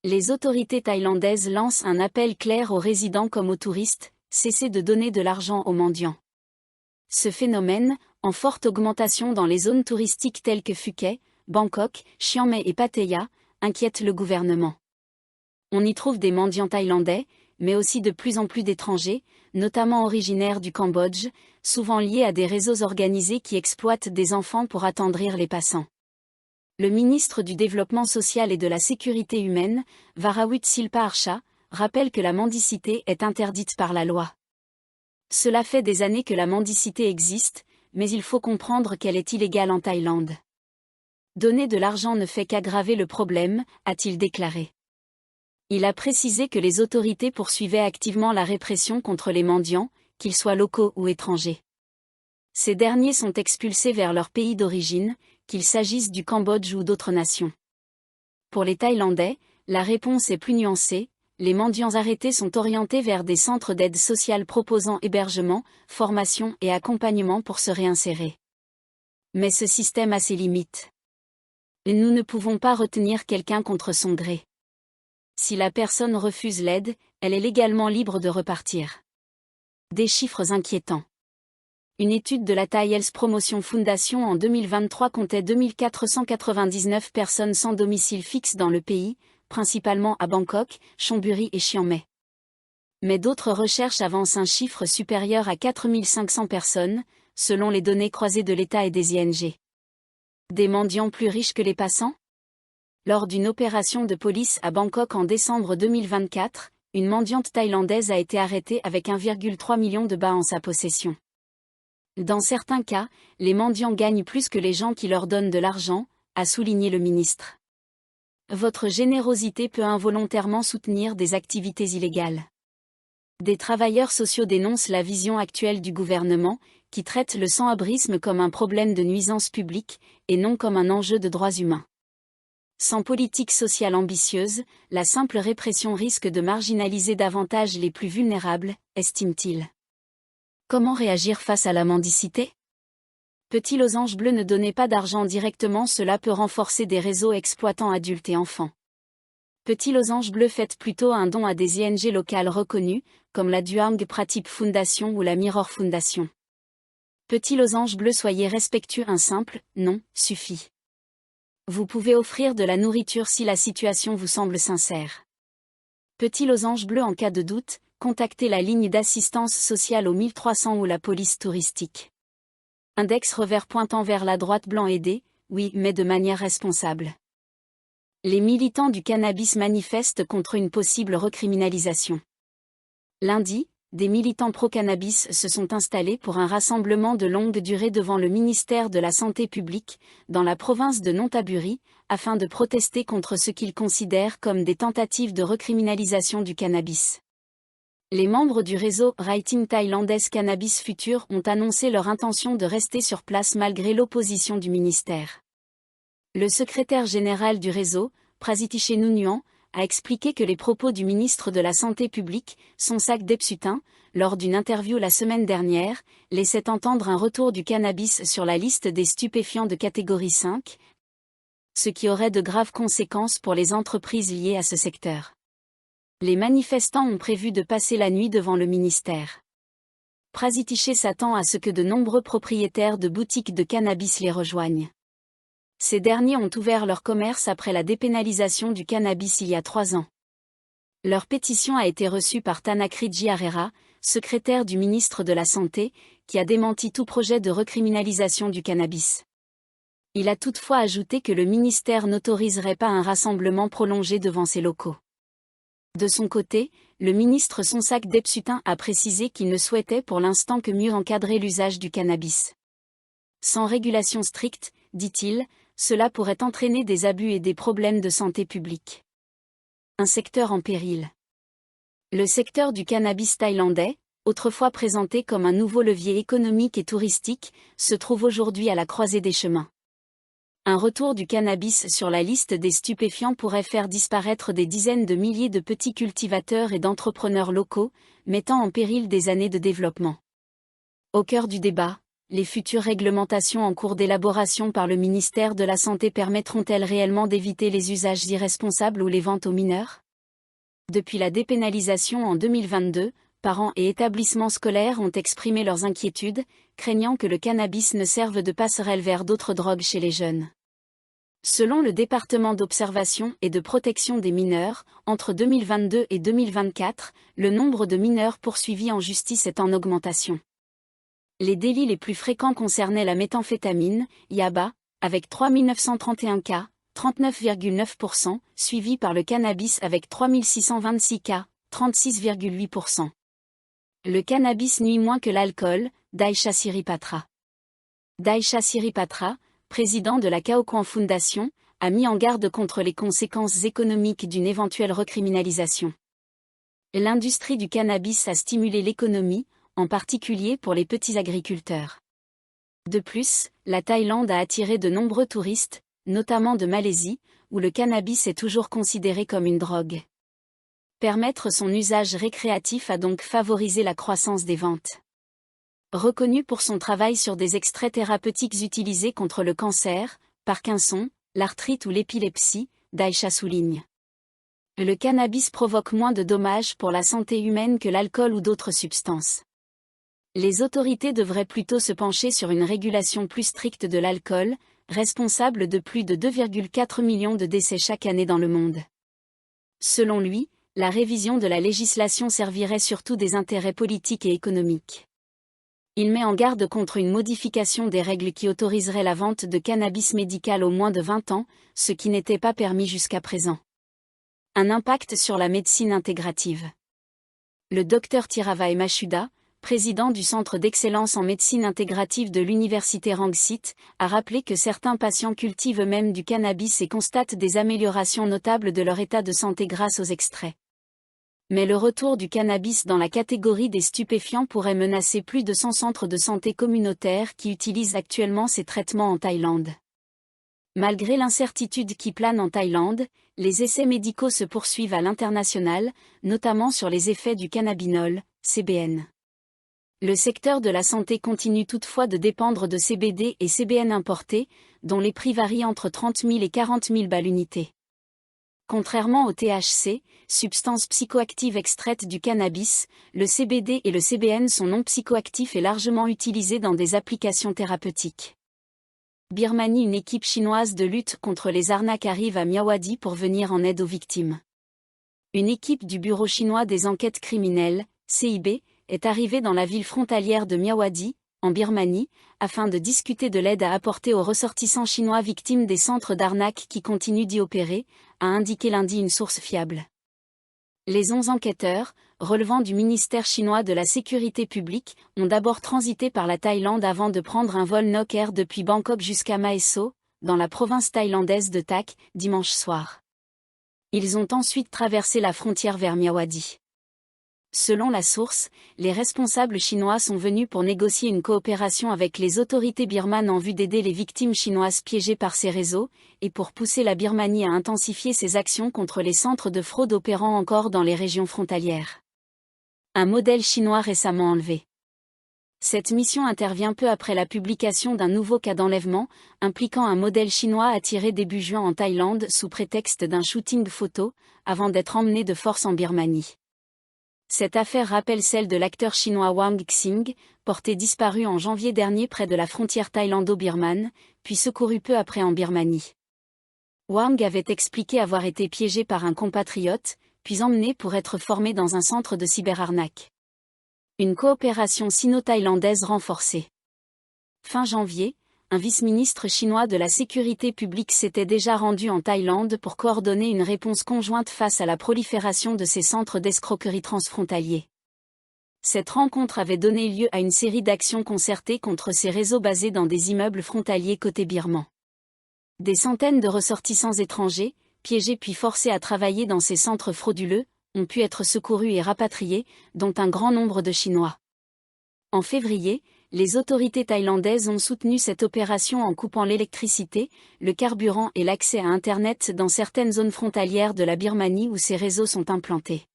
Les autorités thaïlandaises lancent un appel clair aux résidents comme aux touristes, cessez de donner de l'argent aux mendiants. Ce phénomène, en forte augmentation dans les zones touristiques telles que Phuket, Bangkok, Chiang Mai et Pattaya, inquiète le gouvernement. On y trouve des mendiants thaïlandais, mais aussi de plus en plus d'étrangers, notamment originaires du Cambodge, souvent liés à des réseaux organisés qui exploitent des enfants pour attendrir les passants. Le ministre du Développement social et de la Sécurité humaine, Varawut Silpa Archa, rappelle que la mendicité est interdite par la loi. Cela fait des années que la mendicité existe, mais il faut comprendre qu'elle est illégale en Thaïlande. Donner de l'argent ne fait qu'aggraver le problème, a-t-il déclaré. Il a précisé que les autorités poursuivaient activement la répression contre les mendiants, qu'ils soient locaux ou étrangers. Ces derniers sont expulsés vers leur pays d'origine, qu'il s'agisse du Cambodge ou d'autres nations. Pour les Thaïlandais, la réponse est plus nuancée, les mendiants arrêtés sont orientés vers des centres d'aide sociale proposant hébergement, formation et accompagnement pour se réinsérer. Mais ce système a ses limites. Nous ne pouvons pas retenir quelqu'un contre son gré. Si la personne refuse l'aide, elle est légalement libre de repartir. Des chiffres inquiétants. Une étude de la Thai Health Promotion Foundation en 2023 comptait 2499 personnes sans domicile fixe dans le pays, principalement à Bangkok, Chonburi et Chiang Mai. Mais d'autres recherches avancent un chiffre supérieur à 4500 personnes, selon les données croisées de l'État et des ING. Des mendiants plus riches que les passants ? Lors d'une opération de police à Bangkok en décembre 2024, une mendiante thaïlandaise a été arrêtée avec 1,3 million de baht en sa possession. Dans certains cas, les mendiants gagnent plus que les gens qui leur donnent de l'argent, a souligné le ministre. Votre générosité peut involontairement soutenir des activités illégales. Des travailleurs sociaux dénoncent la vision actuelle du gouvernement, qui traite le sans-abrisme comme un problème de nuisance publique, et non comme un enjeu de droits humains. Sans politique sociale ambitieuse, la simple répression risque de marginaliser davantage les plus vulnérables, estime-t-il. Comment réagir face à la mendicité ? Petit losange bleu, ne donnez pas d'argent directement, cela peut renforcer des réseaux exploitant adultes et enfants. Petit losange bleu, faites plutôt un don à des ING locales reconnues, comme la Duang Pratip Foundation ou la Mirror Foundation. Petit losange bleu, soyez respectueux, un simple « non » suffit. Vous pouvez offrir de la nourriture si la situation vous semble sincère. Petit losange bleu, en cas de doute, contactez la ligne d'assistance sociale au 1300 ou la police touristique. Index revers pointant vers la droite, blanc aidé, oui, mais de manière responsable. Les militants du cannabis manifestent contre une possible recriminalisation. Lundi, des militants pro-cannabis se sont installés pour un rassemblement de longue durée devant le ministère de la Santé publique, dans la province de Nonthaburi, afin de protester contre ce qu'ils considèrent comme des tentatives de recriminalisation du cannabis. Les membres du réseau Writing Thaïlandais Cannabis Future ont annoncé leur intention de rester sur place malgré l'opposition du ministère. Le secrétaire général du réseau, Prasitiche Nunuan, a expliqué que les propos du ministre de la Santé publique, Somsak Depsutin, lors d'une interview la semaine dernière, laissaient entendre un retour du cannabis sur la liste des stupéfiants de catégorie 5, ce qui aurait de graves conséquences pour les entreprises liées à ce secteur. Les manifestants ont prévu de passer la nuit devant le ministère. Prasitiche s'attend à ce que de nombreux propriétaires de boutiques de cannabis les rejoignent. Ces derniers ont ouvert leur commerce après la dépénalisation du cannabis il y a 3 ans. Leur pétition a été reçue par Tanakriji Arera, secrétaire du ministre de la Santé, qui a démenti tout projet de recriminalisation du cannabis. Il a toutefois ajouté que le ministère n'autoriserait pas un rassemblement prolongé devant ses locaux. De son côté, le ministre Somsak Depsutin a précisé qu'il ne souhaitait pour l'instant que mieux encadrer l'usage du cannabis. Sans régulation stricte, dit-il, cela pourrait entraîner des abus et des problèmes de santé publique. Un secteur en péril. Le secteur du cannabis thaïlandais, autrefois présenté comme un nouveau levier économique et touristique, se trouve aujourd'hui à la croisée des chemins. Un retour du cannabis sur la liste des stupéfiants pourrait faire disparaître des dizaines de milliers de petits cultivateurs et d'entrepreneurs locaux, mettant en péril des années de développement. Au cœur du débat, Les futures réglementations en cours d'élaboration par le ministère de la Santé permettront-elles réellement d'éviter les usages irresponsables ou les ventes aux mineurs? Depuis la dépénalisation en 2022, parents et établissements scolaires ont exprimé leurs inquiétudes, craignant que le cannabis ne serve de passerelle vers d'autres drogues chez les jeunes. Selon le département d'observation et de protection des mineurs, entre 2022 et 2024, le nombre de mineurs poursuivis en justice est en augmentation. Les délits les plus fréquents concernaient la méthamphétamine, yaba, avec 3 931 cas, 39,9%, suivi par le cannabis avec 3 626 cas, 36,8%. Le cannabis nuit moins que l'alcool, Daisha Siripatra. Daisha Siripatra, président de la Kaokuan Foundation, a mis en garde contre les conséquences économiques d'une éventuelle recriminalisation. L'industrie du cannabis a stimulé l'économie, en particulier pour les petits agriculteurs. De plus, la Thaïlande a attiré de nombreux touristes, notamment de Malaisie, où le cannabis est toujours considéré comme une drogue. Permettre son usage récréatif a donc favorisé la croissance des ventes. Reconnu pour son travail sur des extraits thérapeutiques utilisés contre le cancer, Parkinson, l'arthrite ou l'épilepsie, Daisha souligne. Le cannabis provoque moins de dommages pour la santé humaine que l'alcool ou d'autres substances. Les autorités devraient plutôt se pencher sur une régulation plus stricte de l'alcool, responsable de plus de 2,4 millions de décès chaque année dans le monde. Selon lui, la révision de la législation servirait surtout des intérêts politiques et économiques. Il met en garde contre une modification des règles qui autoriseraient la vente de cannabis médical aux moins de 20 ans, ce qui n'était pas permis jusqu'à présent. Un impact sur la médecine intégrative. Le Dr Thiravaj Machuda, président du Centre d'excellence en médecine intégrative de l'université Rangsit, a rappelé que certains patients cultivent eux-mêmes du cannabis et constatent des améliorations notables de leur état de santé grâce aux extraits. Mais le retour du cannabis dans la catégorie des stupéfiants pourrait menacer plus de 100 centres de santé communautaires qui utilisent actuellement ces traitements en Thaïlande. Malgré l'incertitude qui plane en Thaïlande, les essais médicaux se poursuivent à l'international, notamment sur les effets du cannabinol, CBN. Le secteur de la santé continue toutefois de dépendre de CBD et CBN importés, dont les prix varient entre 30 000 et 40 000 balles l'unité. Contrairement au THC, substance psychoactive extraite du cannabis, le CBD et le CBN sont non psychoactifs et largement utilisés dans des applications thérapeutiques. Birmanie. Une équipe chinoise de lutte contre les arnaques arrive à Myawaddy pour venir en aide aux victimes. Une équipe du Bureau chinois des enquêtes criminelles, CIB, est arrivée dans la ville frontalière de Myawaddy, en Birmanie, afin de discuter de l'aide à apporter aux ressortissants chinois victimes des centres d'arnaque qui continuent d'y opérer, a indiqué lundi une source fiable. Les 11 enquêteurs, relevant du ministère chinois de la Sécurité publique, ont d'abord transité par la Thaïlande avant de prendre un vol Nok Air depuis Bangkok jusqu'à Mae So, dans la province thaïlandaise de Tak, dimanche soir. Ils ont ensuite traversé la frontière vers Myawaddy. Selon la source, les responsables chinois sont venus pour négocier une coopération avec les autorités birmanes en vue d'aider les victimes chinoises piégées par ces réseaux, et pour pousser la Birmanie à intensifier ses actions contre les centres de fraude opérant encore dans les régions frontalières. Un modèle chinois récemment enlevé. Cette mission intervient peu après la publication d'un nouveau cas d'enlèvement, impliquant un modèle chinois attiré début juin en Thaïlande sous prétexte d'un shooting photo, avant d'être emmené de force en Birmanie. Cette affaire rappelle celle de l'acteur chinois Wang Xing, porté disparu en janvier dernier près de la frontière thaïlando-birmane, puis secouru peu après en Birmanie. Wang avait expliqué avoir été piégé par un compatriote, puis emmené pour être formé dans un centre de cyberarnaque. Une coopération sino-thaïlandaise renforcée. Fin janvier, un vice-ministre chinois de la sécurité publique s'était déjà rendu en Thaïlande pour coordonner une réponse conjointe face à la prolifération de ces centres d'escroquerie transfrontaliers. Cette rencontre avait donné lieu à une série d'actions concertées contre ces réseaux basés dans des immeubles frontaliers côté birman. Des centaines de ressortissants étrangers, piégés puis forcés à travailler dans ces centres frauduleux, ont pu être secourus et rapatriés, dont un grand nombre de Chinois. En février, les autorités thaïlandaises ont soutenu cette opération en coupant l'électricité, le carburant et l'accès à Internet dans certaines zones frontalières de la Birmanie où ces réseaux sont implantés.